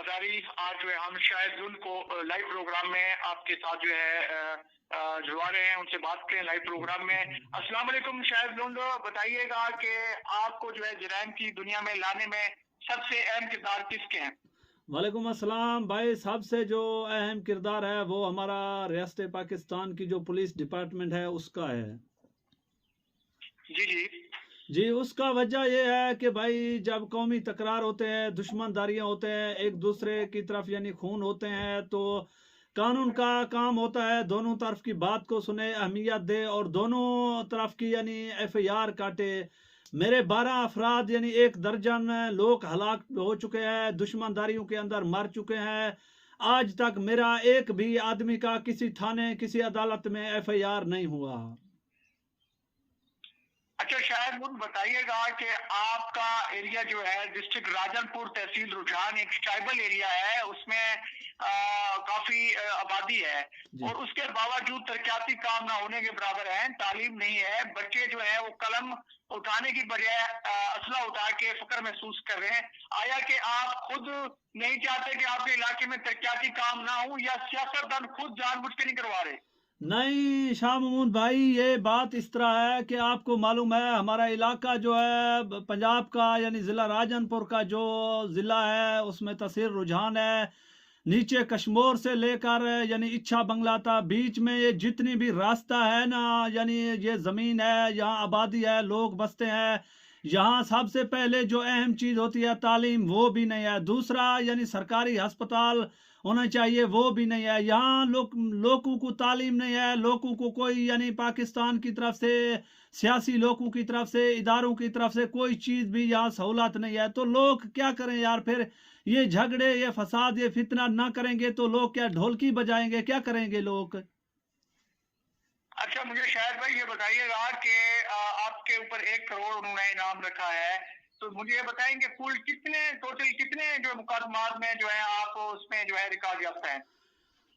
हजारी। आज जो है हम शायद उनको लाइव प्रोग्राम में आपके साथ जो है जुड़वा रहे हैं, उनसे बात करें लाइव प्रोग्राम में। अस्सलाम वालेकुम शायद लुंड, बताइएगा कि आपको जो है जराइम की दुनिया में लाने में सबसे अहम किरदार किसके हैं? वालेकुम अस्सलाम भाई। सबसे जो अहम किरदार है वो हमारा रियासत पाकिस्तान की जो पुलिस डिपार्टमेंट है उसका है। जी जी जी, उसका वजह यह है कि भाई जब कौमी तकरार होते हैं, दुश्मनदारियां होते हैं, एक दूसरे की तरफ यानी खून होते हैं, तो कानून का काम होता है दोनों तरफ की बात को सुने, अहमियत दे और दोनों तरफ की यानी एफआईआर काटे। मेरे 12 अफराद यानी 1 दर्जन लोग हलाक हो चुके हैं, दुश्मनदारियों के अंदर मर चुके हैं। आज तक मेरा एक भी आदमी का किसी थाने किसी अदालत में एफआईआर नहीं हुआ। अच्छा शायद मुझे बताइएगा कि आपका एरिया जो है डिस्ट्रिक्ट राजनपुर तहसील रुझान एक ट्राइबल एरिया है, उसमें काफी आबादी है और उसके बावजूद तरक्याती काम ना होने के बराबर है, तालीम नहीं है। बच्चे जो है वो कलम उठाने की बजाय असला उठा के फक्र महसूस कर रहे हैं। आया कि आप खुद नहीं चाहते कि आपके इलाके में तरक्याती काम ना हो, या सियासतदान खुद जानबूझ के नहीं करवा रहे? नहीं शाह महमूद भाई, ये बात इस तरह है कि आपको मालूम है हमारा इलाका जो है पंजाब का यानी ज़िला राजनपुर का जो ज़िला है उसमें तहसील रुझान है। नीचे कश्मीर से लेकर यानी इच्छा बंगला था, बीच में ये जितनी भी रास्ता है ना, यानी ये ज़मीन है, यहाँ आबादी है, लोग बसते हैं। यहाँ सबसे पहले जो अहम चीज़ होती है तालीम, वो भी नहीं है। दूसरा यानी सरकारी अस्पताल होना चाहिए, वो भी नहीं है। यहाँ लोगों को तालीम नहीं है, लोगों को कोई यानी पाकिस्तान की तरफ से सियासी लोगों की तरफ से इदारों की तरफ से कोई चीज़ भी यहाँ सहूलत नहीं है। तो लोग क्या करें यार, फिर ये झगड़े ये फसाद ये फितना ना करेंगे तो लोग क्या ढोलकी बजाएंगे, क्या करेंगे लोग? अच्छा मुझे शायद भाई ये बताइएगा कि आपके ऊपर 1 करोड़ उन्होंने इनाम रखा है, तो मुझे ये बताएंगे कुल टोटल कितने जो मुकदमात में जो है आप उसमें जो है रिकॉर्ड याफ्ता है?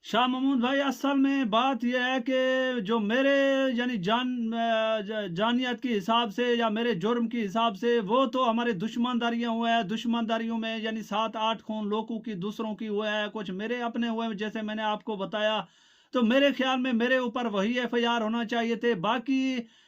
शाह महमूद भाई, असल में बात यह है कि जो मेरे यानी जानियत के हिसाब से या मेरे जुर्म के हिसाब से वो तो हमारे दुश्मनदारियां हुए हैं। दुश्मनदारियों में यानी 7-8 खून लोगों की दूसरों की हुए हैं, कुछ मेरे अपने हुए हैं, जैसे मैंने आपको बताया। तो मेरे ख्याल में मेरे ऊपर वही एफआईआर होना चाहिए थे। बाकी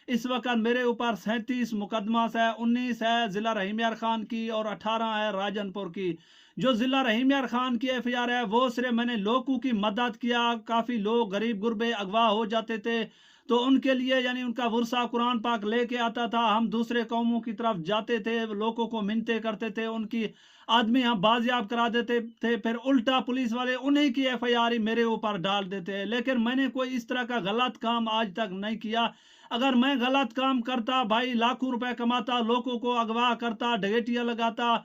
इस वक्त मेरे ऊपर 37 मुकदमा है, 19 है ज़िला रहीम यार खान की और 18 है राजनपुर की। जो ज़िला रहीम यार खान की एफआईआर है वो सिर्फ मैंने लोगों की मदद किया। काफ़ी लोग गरीब गुरबे अगवा हो जाते थे, तो उनके लिए यानी उनका वर्सा कुरान पाक लेके आता था, हम दूसरे कौमों की तरफ जाते थे, लोगों को मिन्नतें करते थे, उनकी आदमी हम बाजियाब करा देते थे, फिर उल्टा पुलिस वाले उन्हीं की एफआईआर ही मेरे ऊपर डाल देते हैं। लेकिन मैंने कोई इस तरह का गलत काम आज तक नहीं किया। अगर मैं गलत काम करता भाई, लाखों रुपए कमाता, लोगों को अगवा करता, डगेटियां लगाता,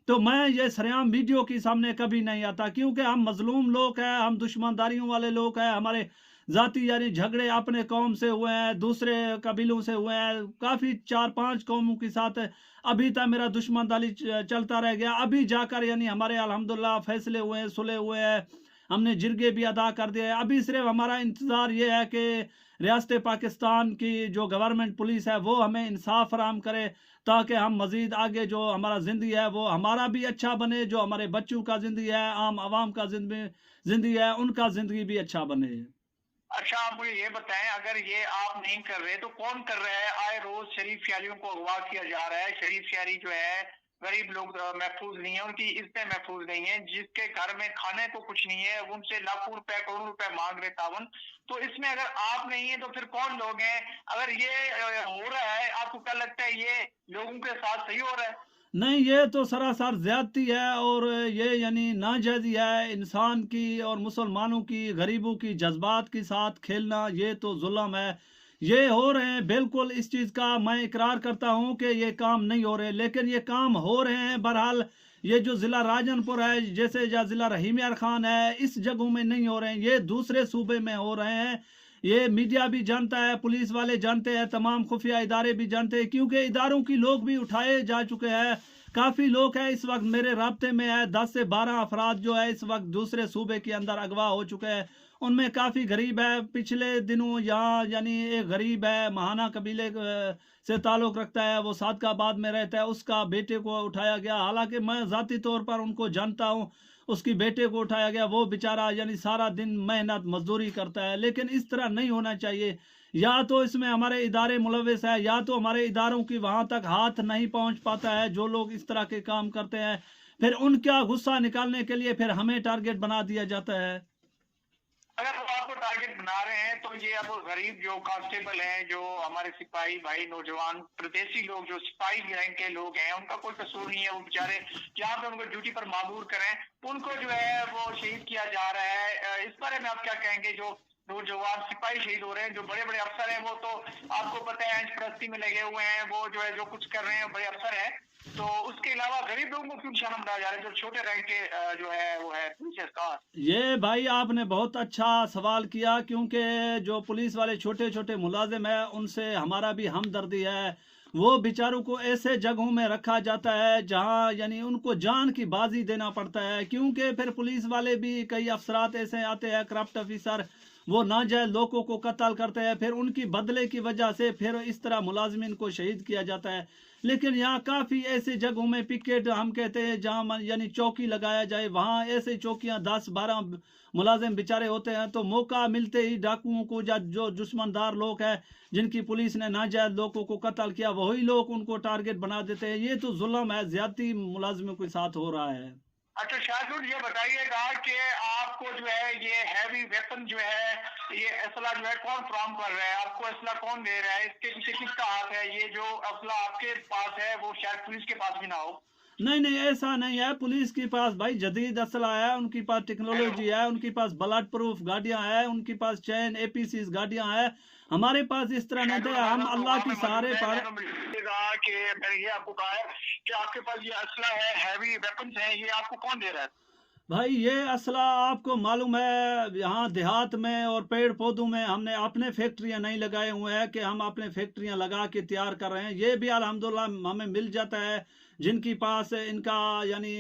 तो मैं ये सरेआम वीडियो के सामने कभी नहीं आता। क्योंकि हम मजलूम लोग हैं, हम दुश्मनदारियों वाले लोग हैं, हमारे जाति यानी झगड़े अपने कौम से हुए हैं, दूसरे कबीलों से हुए हैं, काफ़ी 4-5 कौमों के साथ अभी तक मेरा दुश्मनदारी चलता रह गया। अभी जाकर यानी हमारे अल्हम्दुलिल्लाह फैसले हुए हैं, सुलह हुए हैं, हमने जिरगे भी अदा कर दिए हैं। अभी सिर्फ हमारा इंतज़ार ये है कि रियासत पाकिस्तान की जो गवर्नमेंट पुलिस है वो हमें इंसाफ फराहम करे, ताकि हम मज़ीद आगे जो हमारा ज़िंदगी है वो हमारा भी अच्छा बने, जो हमारे बच्चों का ज़िंदगी है, आम आवाम का ज़िंदगी है, उनका ज़िंदगी भी अच्छा बने। अच्छा आप मुझे ये बताएं, अगर ये आप नहीं कर रहे तो कौन कर रहा है? आए रोज शरीफ शहरियों को अगवा किया जा रहा है। शरीफ शहरी जो है गरीब लोग महफूज नहीं है, उनकी इज्जतें महफूज नहीं है, जिसके घर में खाने को कुछ नहीं है उनसे लाखों रुपए करोड़ों रुपए मांग रहे तावन। तो इसमें अगर आप नहीं है तो फिर कौन लोग हैं? अगर ये हो रहा है, आपको क्या लगता है ये लोगों के साथ सही हो रहा है? नहीं, ये तो सरासर ज्यादती है और ये यानी नाजायज़ी है। इंसान की और मुसलमानों की गरीबों की जज्बात के साथ खेलना ये तो जुल्म है। ये हो रहे हैं, बिल्कुल इस चीज़ का मैं इकरार करता हूँ कि ये काम नहीं हो रहे, लेकिन ये काम हो रहे हैं। बहरहाल ये जो ज़िला राजनपुर है, जैसे या ज़िला रहीम यार खान है, इस जगहों में नहीं हो रहे हैं, ये दूसरे सूबे में हो रहे हैं। ये मीडिया भी जानता है, पुलिस वाले जानते हैं, तमाम खुफिया इदारे भी जानते हैं, क्योंकि इदारों की लोग भी उठाए जा चुके हैं। काफ़ी लोग हैं इस वक्त मेरे राब्ते में है, 10 से 12 अफराद जो है इस वक्त दूसरे सूबे के अंदर अगवा हो चुके हैं। उनमें काफ़ी गरीब है। पिछले दिनों यहाँ यानी एक गरीब है, महाना कबीले से ताल्लुक़ रखता है, वो सादकाबाद में रहता है, उसका बेटे को उठाया गया। हालांकि मैं ज़ाती तौर पर उनको जानता हूँ, उसकी बेटे को उठाया गया। वो बेचारा यानी सारा दिन मेहनत मजदूरी करता है, लेकिन इस तरह नहीं होना चाहिए। या तो इसमें हमारे इदारे मुलविस है, या तो हमारे इदारों की वहाँ तक हाथ नहीं पहुँच पाता है जो लोग इस तरह के काम करते हैं। फिर उनका गुस्सा निकालने के लिए फिर हमें टारगेट बना दिया जाता है। अगर वो आपको टारगेट बना रहे हैं तो ये अब गरीब जो कांस्टेबल हैं, जो हमारे सिपाही भाई, नौजवान प्रदेशी लोग जो सिपाही रैंक के लोग हैं, उनका कोई कसूर नहीं है। वो बेचारे जहाँ पे उनको ड्यूटी पर मामूर करें, उनको जो है वो शहीद किया जा रहा है। इस बारे में आप क्या कहेंगे? जो नौजवान सिपाही शहीद हो रहे हैं, जो बड़े बड़े अफसर हैं, वो तो आपको पता है परस्ती में लगे हुए हैं, वो जो है जो कुछ कर रहे हैं, बड़े अफसर हैं। तो उसके अलावा गरीब लोगों को क्यों निशाना बनाया जा रहा है, जो छोटे रैंक के जो है वो है पुलिस का? ये भाई आपने बहुत अच्छा सवाल किया, क्योंकि जो पुलिस वाले छोटे छोटे मुलाजिम है उनसे हमारा भी हमदर्दी है। वो बेचारों को ऐसे जगहों में रखा जाता है जहां यानी उनको जान की बाजी देना पड़ता है, क्योंकि फिर पुलिस वाले भी कई अफसरात ऐसे आते हैं, करप्ट ऑफिसर, वो नाजायज लोगों को कत्ल करते हैं, फिर उनकी बदले की वजह से फिर इस तरह मुलाजमिन को शहीद किया जाता है। लेकिन यहाँ काफ़ी ऐसे जगहों में पिकेट हम कहते हैं जहाँ यानी चौकी लगाया जाए, वहाँ ऐसे चौकियाँ 10-12 मुलाजिम बेचारे होते हैं, तो मौका मिलते ही डाकुओं को या जो दुश्मनदार लोग हैं जिनकी पुलिस ने नाजायज लोगों को कत्ल किया, वही लोग उनको टारगेट बना देते हैं। ये तो जुल्म है, ज्यादती मुलाजिमों के साथ हो रहा है। अच्छा शाहरुख, ये बताइएगा कि आपको जो है ये हैवी वेपन जो है, ये असला जो है कौन फराहम कर रहा है? आपको असला कौन दे रहा है? इसके पीछे किसका हाथ है? ये जो असला आपके पास है वो शायद पुलिस के पास भी ना हो। नहीं नहीं, ऐसा नहीं है। पुलिस के पास भाई जदीद असला है, उनके पास टेक्नोलॉजी है, उनके पास ब्लड प्रूफ गाड़ियां हैं, उनके पास चैन APCs गाड़ियां हैं। हमारे पास इस तरह नहीं थे। हम अल्लाह के सहारे पर कि मैंने ये आपको कहा है कि आपके पास ये असला है, हैवी वेपन्स हैं, ये आपको कौन दे रहा है? भाई ये असला आपको मालूम है, यहाँ देहात में और पेड़ पौधों में हमने अपने फैक्ट्रियाँ नहीं लगाए हुए हैं कि हम अपने फैक्ट्रियाँ लगा के तैयार कर रहे हैं। ये भी अल्हम्दुलिल्लाह हमें मिल जाता है। जिनके पास इनका यानी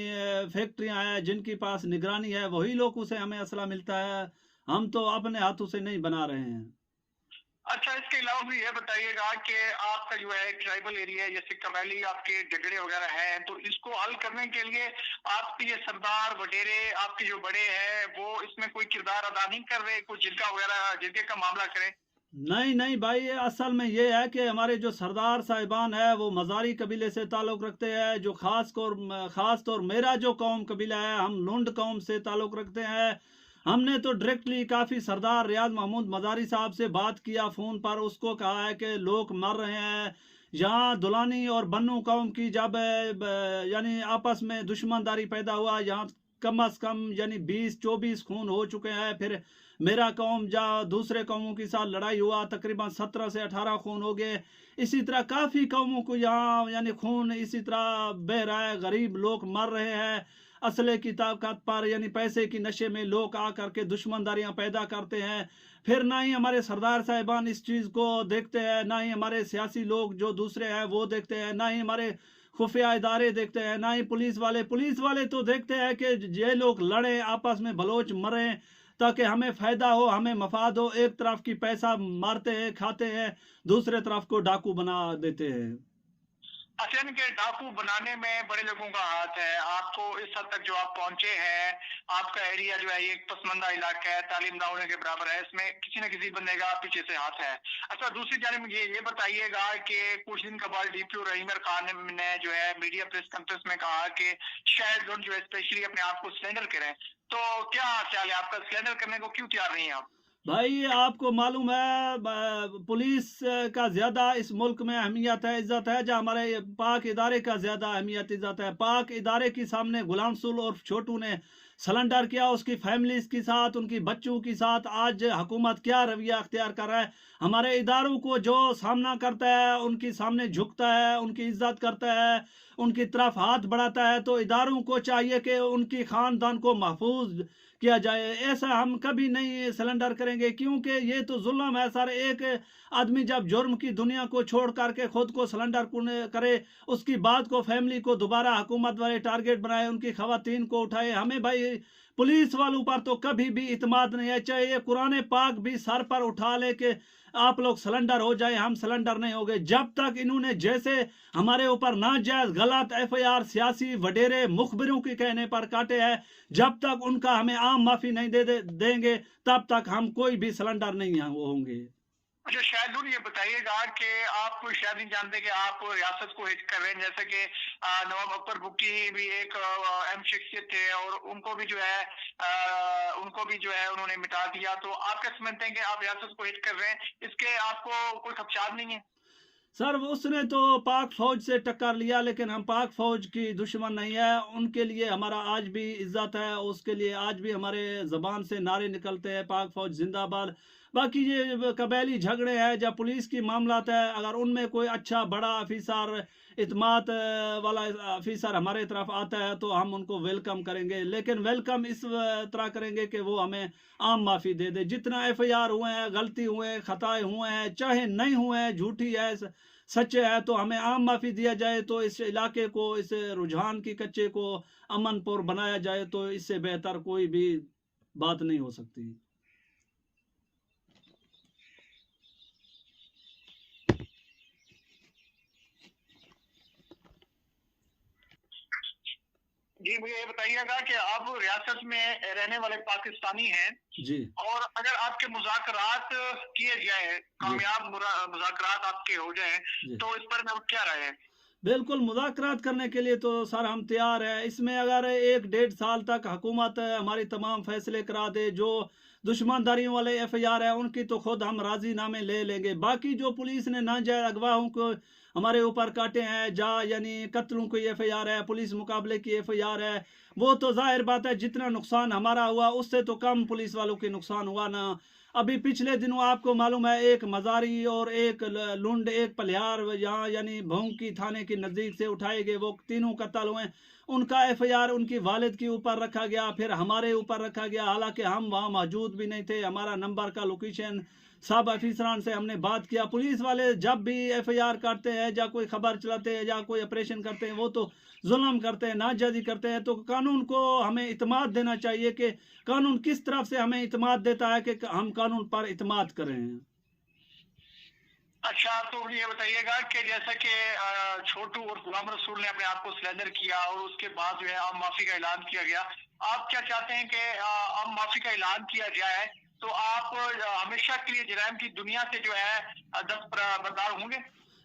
फैक्ट्रियाँ हैं, जिनके पास निगरानी है, वही लोग उसे हमें असला मिलता है। हम तो अपने हाथों से नहीं बना रहे हैं। अच्छा, इसके अलावा भी ये बताइएगा कि आपका जो है ट्राइबल एरिया जैसे कबायली आपके झगड़े वगैरह हैं, तो इसको हल करने के लिए आपके ये सरदार वडेरे आपके जो बड़े हैं वो इसमें कोई किरदार अदा नहीं कर रहे, कोई जिरका वगैरह जिरके का मामला करें? नहीं नहीं भाई, ये असल में ये है कि हमारे जो सरदार साहिबान है वो मज़ारी कबीले से ताल्लुक़ रखते हैं। जो ख़ास तौर मेरा जो कौम कबीला है, हम लुंड कौम से ताल्लुक़ रखते हैं। हमने तो डायरेक्टली काफ़ी सरदार रियाज महमूद मज़ारी साहब से बात किया फ़ोन पर। उसको कहा है कि लोग मर रहे हैं यहाँ। दुलानी और बन्नू कौम की जब यानी आपस में दुश्मनदारी पैदा हुआ, यहाँ कम अज़ कम यानी 20-24 खून हो चुके हैं। फिर मेरा कौम जहाँ दूसरे कौमों के साथ लड़ाई हुआ, तकरीबन 17 से 18 खून हो गए। इसी तरह काफ़ी कौमों को यहाँ यानी खून इसी तरह बह रहा है। गरीब लोग मर रहे हैं असले की ताकत पर, यानी पैसे की नशे में लोग आ करके दुश्मनदारियाँ पैदा करते हैं। फिर ना ही हमारे सरदार साहिबान इस चीज़ को देखते हैं, ना ही हमारे सियासी लोग जो दूसरे हैं वो देखते हैं, ना ही हमारे खुफिया इदारे देखते हैं, ना ही पुलिस वाले तो देखते हैं कि ये लोग लड़े आपस में, बलोच मरे, ताकि हमें फ़ायदा हो, हमें मफाद हो। एक तरफ की पैसा मारते हैं खाते हैं, दूसरे तरफ को डाकू बना देते हैं। असल के डाकू बनाने में बड़े लोगों का हाथ है। आपको इस हद तक जो आप पहुंचे हैं, आपका एरिया जो है ये एक पसमंदा इलाका है, तालीम ना होने के बराबर है, इसमें किसी न किसी बंदे का पीछे से हाथ है। अच्छा, दूसरी जानिब ये बताइएगा कि कुछ दिन के बाद DPO रहीमर खान ने जो है मीडिया प्रेस कॉन्फ्रेंस में कहा कि शायद लोग जो है स्पेशली अपने आप को सिलेंडर करें, तो क्या ख्याल है आपका? सिलेंडर करने को क्यों तैयार नहीं है आप? भाई आपको मालूम है पुलिस का ज़्यादा इस मुल्क में अहमियत है, इज़्ज़त है, जहाँ हमारे पाक इदारे का ज़्यादा अहमियत इज़्ज़त है। पाक इदारे के सामने गुलाम रसूल और छोटू ने सलेंडर किया, उसकी फैमिलीज़ के साथ, उनकी बच्चों के साथ। आज हुकूमत क्या रवैया अख्तियार कर रहा है? हमारे इदारों को जो सामना करता है उनके सामने झुकता है, उनकी इज्जत करता है, उनकी तरफ हाथ बढ़ाता है, तो इदारों को चाहिए कि उनकी ख़ानदान को महफूज किया जाए। ऐसा हम कभी नहीं सरेंडर करेंगे, क्योंकि ये तो जुल्म है सर। एक आदमी जब जुर्म की दुनिया को छोड़ करके खुद को सरेंडर करे, उसकी बात को, फैमिली को दोबारा हुकूमत वाले टारगेट बनाए, उनकी खवातीन को उठाए। हमें भाई पुलिस वालों पर तो कभी भी इत्मीनान नहीं है, चाहे ये कुरान पाक भी सर पर उठा ले कि आप लोग सरेंडर हो जाए, हम सरेंडर नहीं होंगे जब तक इन्होंने जैसे हमारे ऊपर नाजायज गलत एफआईआर सियासी वडेरे मुखबिरों के कहने पर काटे हैं, जब तक उनका हमें आम माफी नहीं देंगे तब तक हम कोई भी सरेंडर नहीं होंगे। अच्छा शाहदुल, ये बताइएगा कि आप शायद नहीं जानते कि आप रियासत को हिट कर रहे हैं, जैसे कि नवाब अकबर बुक्की भी एक अहम शख्सियत थे और उनको भी जो है उन्होंने मिटा दिया। तो आप क्या समझते हैं कि आप रियासत को हिट कर रहे हैं, इसके आपको कोई खदशात नहीं है? सर उसने तो पाक फौज से टक्कर लिया, लेकिन हम पाक फौज की दुश्मन नहीं है। उनके लिए हमारा आज भी इज्जत है, उसके लिए आज भी हमारे ज़बान से नारे निकलते हैं, पाक फौज जिंदाबाद। बाकी ये कबैली झगड़े हैं, जब पुलिस की मामलात है, अगर उनमें कोई अच्छा बड़ा अफीसर, इत्मीनान वाला अफीसर हमारे तरफ आता है तो हम उनको वेलकम करेंगे, लेकिन वेलकम इस तरह करेंगे कि वो हमें आम माफ़ी दे दे। जितना एफआईआर हुए हैं, गलती हुए हैं, खताएं हुए हैं, चाहे नहीं हुए हैं, झूठी है सच्चे है, तो हमें आम माफ़ी दिया जाए, तो इस इलाके को, इस रुझान की कच्चे को अमनपुर बनाया जाए, तो इससे बेहतर कोई भी बात नहीं हो सकती। जी मुझे ये बताइएगा कि आप रियासत में रहने वाले पाकिस्तानी हैं जी, और अगर आपके मुज़ाकरात किए जाए, कामयाब मुज़ाकरात आपके हो जाए, तो इस पर आप क्या राय है? बिल्कुल, मुज़ाकरात करने के लिए तो सर हम तैयार हैं। इसमें अगर 1-1.5 साल तक हुकूमत हमारी तमाम फैसले करा दे, जो दुश्मनदारियों वाले एफआईआर है उनकी तो खुद हम राजीनामे ले लेंगे। बाकी जो पुलिस ने नाजायज अगवाहों को हमारे ऊपर काटे हैं, यानी कत्लों की एफआईआर है, पुलिस मुकाबले की एफआईआर है, वो तो जाहिर बात है जितना नुकसान हमारा हुआ उससे तो कम पुलिस वालों के नुकसान हुआ ना। अभी पिछले दिनों आपको मालूम है, एक मजारी और एक लुंड, एक पलिहार यहाँ यानी भोंकी थाने के नज़दीक से उठाए गए, वो तीनों कत्ल हुए। उनका एफआईआर उनकी वालिद के ऊपर रखा गया, फिर हमारे ऊपर रखा गया, हालांकि हम वहाँ मौजूद भी नहीं थे। हमारा नंबर का लोकेशन सब अफीसरान से हमने बात किया। पुलिस वाले जब भी एफआईआर करते हैं या कोई खबर चलाते हैं या कोई ऑपरेशन करते हैं, वो तो जुल्म करते हैं, नाजायज़ी करते हैं। तो कानून को हमें इत्मीनान देना चाहिए कि कानून किस तरफ से हमें इत्मीनान देता है कि हम कानून पर इत्मीनान करें। अच्छा, तो ये बताइएगा कि जैसा कि छोटू और गुलाम रसूल ने अपने आप को सरेंडर किया और उसके बाद जो है आम माफी का ऐलान किया गया, आप क्या चाहते हैं कि आम माफी का ऐलान किया जाए, तो आप हमेशा के लिए जराइम की दुनिया से जो है दस्तबरदार होंगे?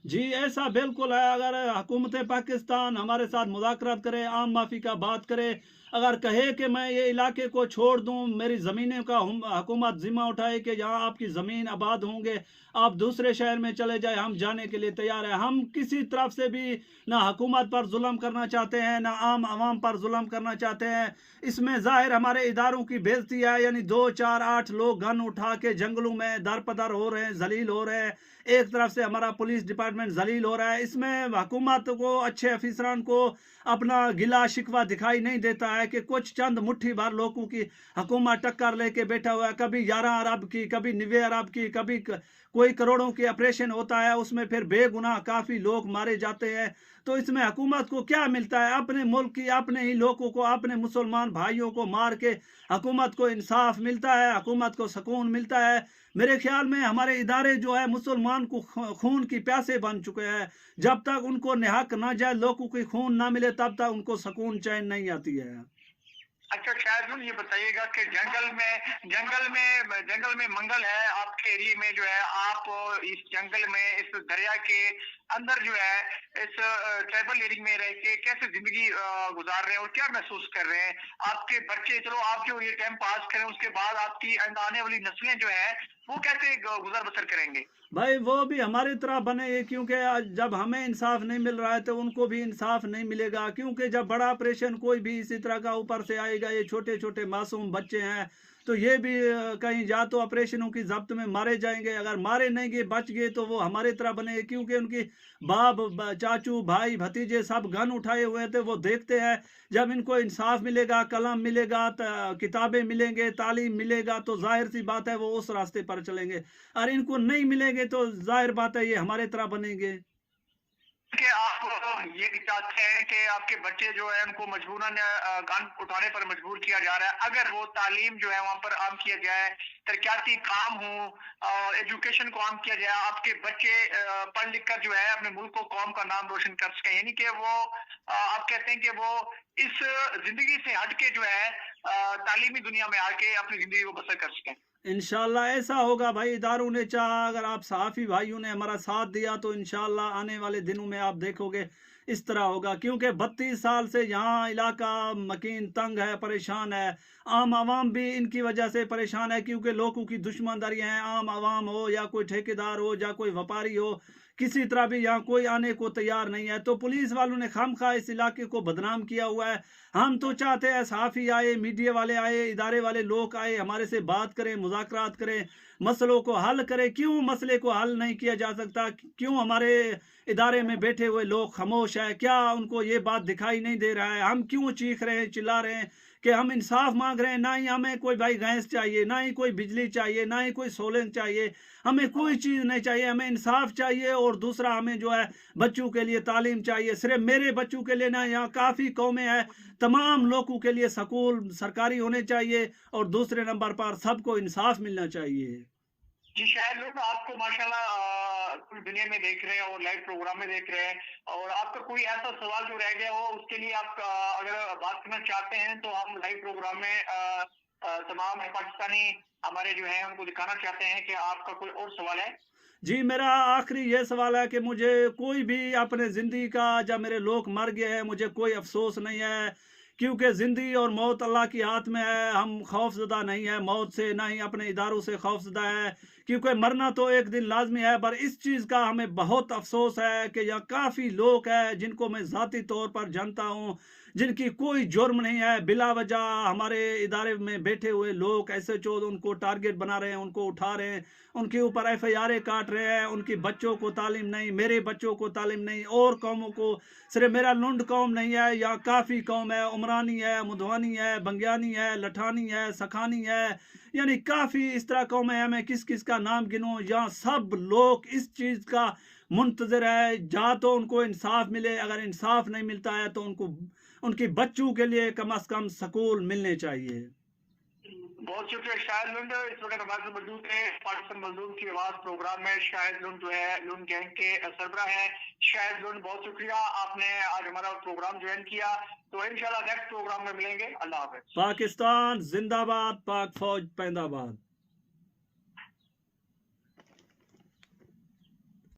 जी ऐसा बिल्कुल है। अगर हुकूमत पाकिस्तान हमारे साथ मुज़ाकरात करे, आम माफ़ी का बात करे, अगर कहे कि मैं ये इलाके को छोड़ दूं, मेरी ज़मीनें का हुकूमत ज़िम्मा उठाए कि जहां आपकी ज़मीन आबाद होंगे, आप दूसरे शहर में चले जाए, हम जाने के लिए तैयार हैं। हम किसी तरफ से भी ना हुकूमत पर जुल्म करना चाहते हैं, ना आम आवाम पर जुल्म करना चाहते हैं। इसमें ज़ाहिर हमारे इदारों की बेइज्जती है, यानी 2, 4, 8 लोग गन उठा के जंगलों में दरपदर हो रहे हैं, जलील हो रहे हैं। एक तरफ से हमारा पुलिस डिपार्टमेंट जलील हो रहा है। इसमें हुकूमत को, अच्छे अफीसरान को अपना गिला शिकवा दिखाई नहीं देता है कि कुछ चंद मुट्ठी भर लोगों की हुकूमत टक्कर लेके बैठा हुआ है। कभी 11 अरब की, कभी 90 अरब की, कभी कोई करोड़ों की ऑपरेशन होता है, उसमें फिर बेगुनाह काफ़ी लोग मारे जाते हैं। तो इसमें हुकूमत को क्या मिलता है? अपने मुल्क की, अपने ही लोगों को, अपने मुसलमान भाइयों को मार के हुकूमत को इंसाफ मिलता है, हुकूमत को सुकून मिलता है। मेरे ख्याल में हमारे इदारे जो है मुसलमान को खून की प्यासे बन चुके हैं। जब तक उनको निहक ना जाए, लोगों की खून ना मिले, तब तक उनको सुकून चैन नहीं आती है। अच्छा शायद ये बताइएगा कि जंगल में मंगल है आपके एरिया में, जो है आप इस जंगल में, इस दरिया के अंदर जो है, इस ट्राइबल एरिया में रह के कैसे जिंदगी गुजार रहे हैं और क्या महसूस कर रहे हैं? आपके बच्चे, चलो आप जो ये टाइम पास करें, उसके बाद आपकी आने वाली नस्लें जो है वो कैसे गुजर बसर करेंगे? भाई वो भी हमारी तरह बने, क्योंकि जब हमें इंसाफ नहीं मिल रहा है तो उनको भी इंसाफ नहीं मिलेगा। क्योंकि जब बड़ा ऑपरेशन कोई भी इसी तरह का ऊपर से आएगा, ये छोटे छोटे मासूम बच्चे हैं, तो ये भी कहीं या तो ऑपरेशनों की जब्त में मारे जाएंगे, अगर मारे नहीं गए बच गए तो वो हमारे तरह बनेंगे, क्योंकि उनकी चाचू भाई भतीजे सब गन उठाए हुए थे। वो देखते हैं जब इनको इंसाफ मिलेगा, कलम मिलेगा, किताबें मिलेंगे, तालीम मिलेगा, तो जाहिर सी बात है वो उस रास्ते पर चलेंगे। और इनको नहीं मिलेंगे तो जाहिर बात है ये हमारे तरह बनेंगे। कि आप ये चाहते हैं कि आपके बच्चे जो है उनको मजबूरन गन उठाने पर मजबूर किया जा रहा है। अगर वो तालीम जो है वहाँ पर आम किया जाए, तरक्याती काम हो, एजुकेशन को आम किया जाए, आपके बच्चे पढ़ लिख कर जो है अपने मुल्क को, कौम का नाम रोशन कर सकें, यानी कि वो आप कहते हैं कि वो इस जिंदगी से हट के जो है तालीमी दुनिया में आके अपनी जिंदगी को बसर कर सकें। इंशाल्लाह ऐसा होगा भाई, इदारों ने चाहा, अगर आप सहाफ़ी भाइयों ने हमारा साथ दिया तो इंशाल्लाह आने वाले दिनों में आप देखोगे इस तरह होगा। क्योंकि 32 साल से यहाँ इलाका मकीन तंग है, परेशान है। आम आवाम भी इनकी वजह से परेशान है, क्योंकि लोगों की दुश्मनदारियाँ हैं। आम आवाम हो या कोई ठेकेदार हो या कोई व्यापारी हो, किसी तरह भी यहाँ कोई आने को तैयार नहीं है। तो पुलिस वालों ने खामखा इस इलाके को बदनाम किया हुआ है। हम तो चाहते हैं सहाफ़ी आए, मीडिया वाले आए, इदारे वाले लोग आए, हमारे से बात करें, मुज़ाकरात करें, मसलों को हल करें। क्यों मसले को हल नहीं किया जा सकता? क्यों हमारे इदारे में बैठे हुए लोग खामोश है? क्या उनको ये बात दिखाई नहीं दे रहा है? हम क्यों चीख रहे हैं, चिल्ला रहे हैं कि हम इंसाफ मांग रहे हैं? ना ही हमें कोई भाई गैस चाहिए, ना ही कोई बिजली चाहिए, ना ही कोई सोलर चाहिए, हमें कोई चीज़ नहीं चाहिए। हमें इंसाफ चाहिए, और दूसरा हमें जो है बच्चों के लिए तालीम चाहिए। सिर्फ मेरे बच्चों के लिए ना, यहाँ काफ़ी कौमें हैं, तमाम लोगों के लिए स्कूल सरकारी होने चाहिए, और दूसरे नंबर पर सबको इंसाफ मिलना चाहिए। जी, शायद लोग आपको माशाल्लाह पूरी दुनिया में देख रहे हैं और लाइव प्रोग्राम में देख रहे हैं, और आपका कोई ऐसा सवाल जो रह गया हो उसके लिए आप अगर बात करना चाहते हैं तो हम लाइव प्रोग्राम में तमाम पाकिस्तानी हमारे जो है उनको दिखाना चाहते हैं कि आपका कोई और सवाल है। जी, मेरा आखिरी ये सवाल है कि मुझे कोई भी अपने ज़िंदगी का, जब मेरे लोग मर गए हैं, मुझे कोई अफसोस नहीं है, क्योंकि ज़िंदगी और मौत अल्लाह के हाथ में है। हम खौफज़दा नहीं है मौत से, ना ही अपने इदारों से खौफज़दा है, क्योंकि मरना तो एक दिन लाजमी है। पर इस चीज़ का हमें बहुत अफसोस है कि यहाँ काफ़ी लोग हैं जिनको मैं ज़ाती तौर पर जानता हूँ, जिनकी कोई जुर्म नहीं है, बिला वजह हमारे इदारे में बैठे हुए लोग ऐसे चोद उनको टारगेट बना रहे हैं, उनको उठा रहे हैं, उनके ऊपर FIR काट रहे हैं। उनकी बच्चों को तालीम नहीं, मेरे बच्चों को तालीम नहीं, और कौमों को, सिर्फ मेरा लुंड कौम नहीं है, यहाँ काफ़ी कौम है, उमरानी है, मुधवानी है, बंगियानी है, लठानी है, सखानी है, यानी काफ़ी इस तरह कौम है। मैं किस किस का नाम गिनूँ? यहाँ सब लोग इस चीज़ का मुंतज़िर है, जा तो उनको इंसाफ मिले, अगर इंसाफ नहीं मिलता है तो उनको, उनकी बच्चों के लिए कम से कम स्कूल मिलने चाहिए। बहुत शुक्रिया शाहिद लुंड, इस वक्त हमारे साथ मौजूद है पाकिस्तान मजलूम की आवाज प्रोग्राम में शाहिद लुंड जो है लुंड गैंग के सरबरा है। शाहिद लुंड, बहुत शुक्रिया, आपने आज हमारा प्रोग्राम ज्वाइन किया। तो इंशाल्लाह नेक्स्ट प्रोग्राम में मिलेंगे। अल्लाह हाफिज। पाकिस्तान जिंदाबाद, पाक फौज पैंदाबाद।